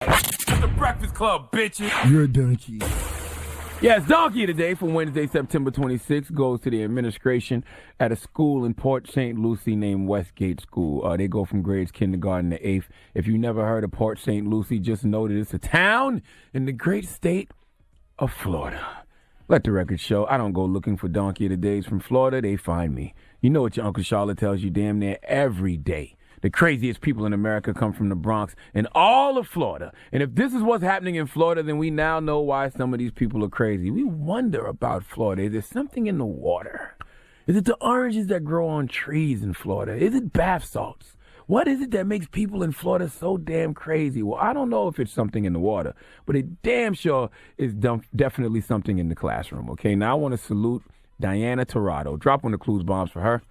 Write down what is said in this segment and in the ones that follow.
It's the Breakfast Club, bitches. You're a donkey. Yes, Donkey today for Wednesday, September 26th goes to the administration at a school in Port St. Lucie named Westgate School. They go from grades kindergarten to 8th. If you never heard of Port St. Lucie, just know that it's a town in the great state of Florida. Let the record show, I don't go looking for Donkey todays from Florida. They find me. You know what your Uncle Charlotte tells you damn near every day. The craziest people in America come from the Bronx and all of Florida. And if this is what's happening in Florida, then we now know why some of these people are crazy. We wonder about Florida. Is there something in the water? Is it the oranges that grow on trees in Florida? Is it bath salts? What is it that makes people in Florida so damn crazy? Well, I don't know if it's something in the water, but it damn sure is definitely something in the classroom. Okay, now I want to salute Diana Tirado. Drop on the clues bombs for her.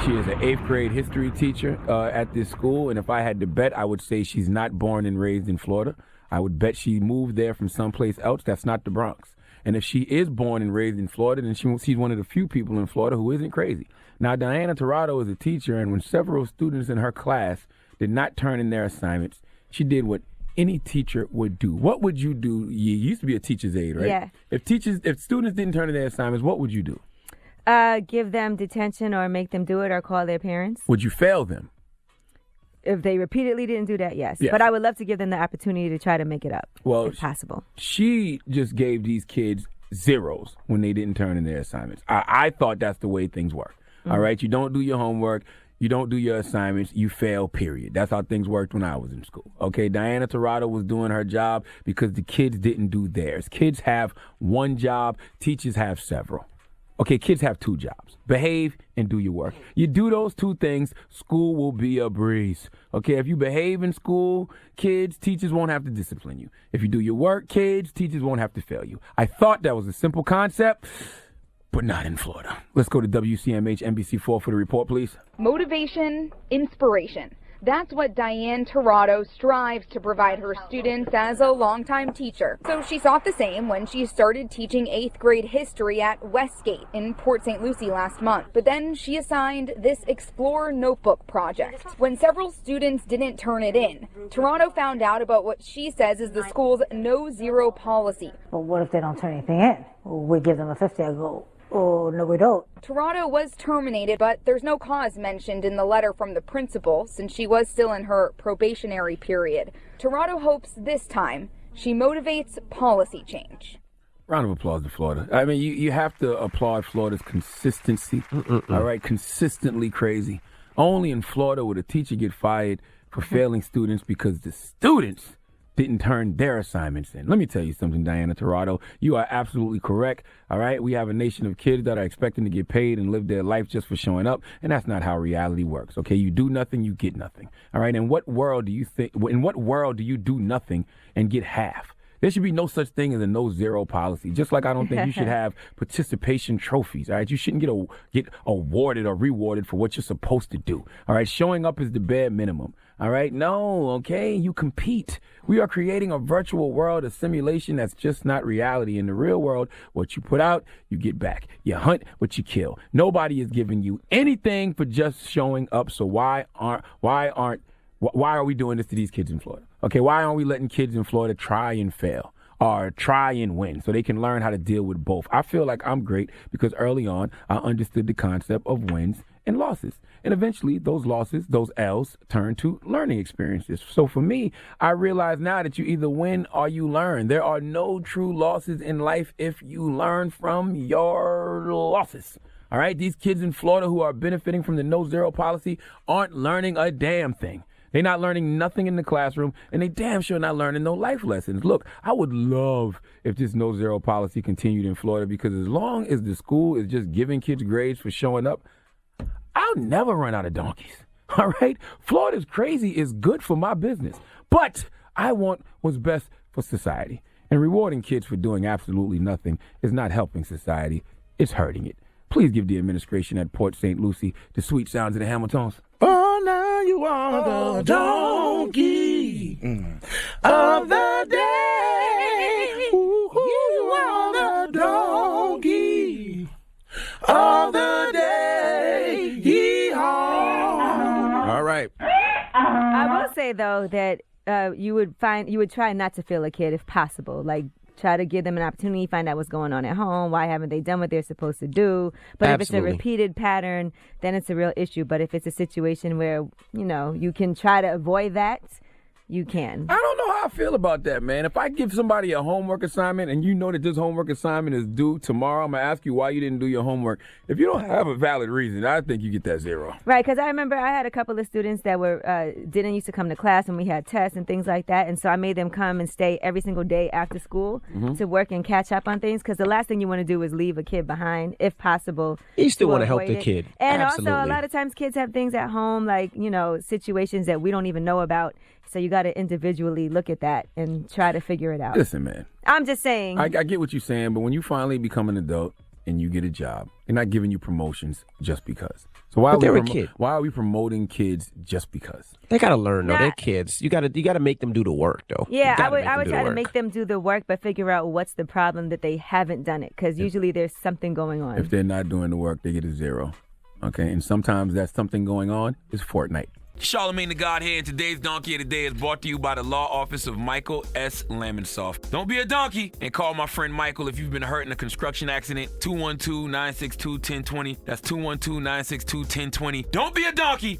She is an 8th grade history teacher at this school, and if I had to bet, I would say she's not born and raised in Florida. I would bet she moved there from someplace else that's not the Bronx. And if she is born and raised in Florida, then she's one of the few people in Florida who isn't crazy. Now, Diana Tirado is a teacher, and when several students in her class did not turn in their assignments, she did what any teacher would do. What would you do? You used to be a teacher's aide, right? Yeah. If students didn't turn in their assignments, what would you do? Give them detention or make them do it or call their parents. Would you fail them? If they repeatedly didn't do that, yes. Yes. But I would love to give them the opportunity to try to make it up, if possible. She just gave these kids zeros when they didn't turn in their assignments. I thought that's the way things work. Mm-hmm. All right? You don't do your homework. You don't do your assignments. You fail, period. That's how things worked when I was in school. Okay? Diana Tirado was doing her job because the kids didn't do theirs. Kids have one job. Teachers have several. Okay, kids have 2 jobs. Behave and do your work. You do those 2 things, school will be a breeze. Okay, if you behave in school, teachers won't have to discipline you. If you do your work, teachers won't have to fail you. I thought that was a simple concept, but not in Florida. Let's go to WCMH NBC4 for the report, please. Motivation, inspiration. That's what Diane Tirado strives to provide her students as a longtime teacher. So she sought the same when she started teaching 8th grade history at Westgate in Port St. Lucie last month. But then she assigned this Explore Notebook project. When several students didn't turn it in, Tirado found out about what she says is the school's no-zero policy. But what if they don't turn anything in? We give them a 50. I go, oh, no, we don't. Tirado was terminated, but there's no cause mentioned in the letter from the principal since she was still in her probationary period. Tirado hopes this time she motivates policy change. Round of applause to Florida. I mean, you have to applaud Florida's consistency. All right, consistently crazy. Only in Florida would a teacher get fired for failing students because the students didn't turn their assignments in. Let me tell you something, Diana Tirado. You are absolutely correct. All right, we have a nation of kids that are expecting to get paid and live their life just for showing up, and that's not how reality works. Okay, you do nothing, you get nothing. All right, in what world do you do nothing and get half? There should be no such thing as a no-zero policy. Just like I don't think you should have participation trophies. All right, you shouldn't get awarded or rewarded for what you're supposed to do. All right, showing up is the bare minimum. All right, no, okay, you compete. We are creating a virtual world, a simulation that's just not reality. In the real world, what you put out, you get back. You hunt what you kill. Nobody is giving you anything for just showing up. So why are we doing this to these kids in Florida? Okay, why aren't we letting kids in Florida try and fail or try and win so they can learn how to deal with both? I feel like I'm great because early on I understood the concept of wins and losses. And eventually those losses, those L's, turn to learning experiences. So for me, I realize now that you either win or you learn. There are no true losses in life if you learn from your losses. All right, these kids in Florida who are benefiting from the no-zero policy aren't learning a damn thing. They're not learning nothing in the classroom, and they damn sure not learning no life lessons. Look, I would love if this no-zero policy continued in Florida because as long as the school is just giving kids grades for showing up, I'll never run out of donkeys. All right? Florida's crazy is good for my business, but I want what's best for society. And rewarding kids for doing absolutely nothing is not helping society. It's hurting it. Please give the administration at Port St. Lucie the sweet sounds of the Hamiltons. Oh, now you are the donkey of the day. You are the donkey of the day. Yeehaw. All right. I will say, though, that you would try not to fail a kid if possible. Like, try to give them an opportunity, find out what's going on at home. Why haven't they done what they're supposed to do? But if it's a repeated pattern, then it's a real issue. But if it's a situation where, you can try to avoid that, you can. I don't know how I feel about that, man. If I give somebody a homework assignment and you know that this homework assignment is due tomorrow, I'm going to ask you why you didn't do your homework. If you don't have a valid reason, I think you get that 0. Right, because I remember I had a couple of students that didn't used to come to class when we had tests and things like that. And so I made them come and stay every single day after school to work and catch up on things. Because the last thing you want to do is leave a kid behind, if possible. You still want to help avoid the it. kid. And Absolutely. also, a lot of times kids have things at home, like, situations that we don't even know about. So you got to individually look at that and try to figure it out. Listen, man. I'm just saying. I get what you're saying, but when you finally become an adult and you get a job, they're not giving you promotions just because. So why are we promoting kids just because? They gotta learn though. They're kids. You gotta make them do the work though. Yeah, I would try to make them do the work, but figure out what's the problem that they haven't done it, because usually there's something going on. If they're not doing the work, they get a 0. Okay, and sometimes that something going on is Fortnite. Charlamagne the God here, and today's Donkey of the Day is brought to you by the law office of Michael S. Lamonsoff. Don't be a donkey and call my friend Michael if you've been hurt in a construction accident. 212-962-1020. That's 212-962-1020. Don't be a donkey.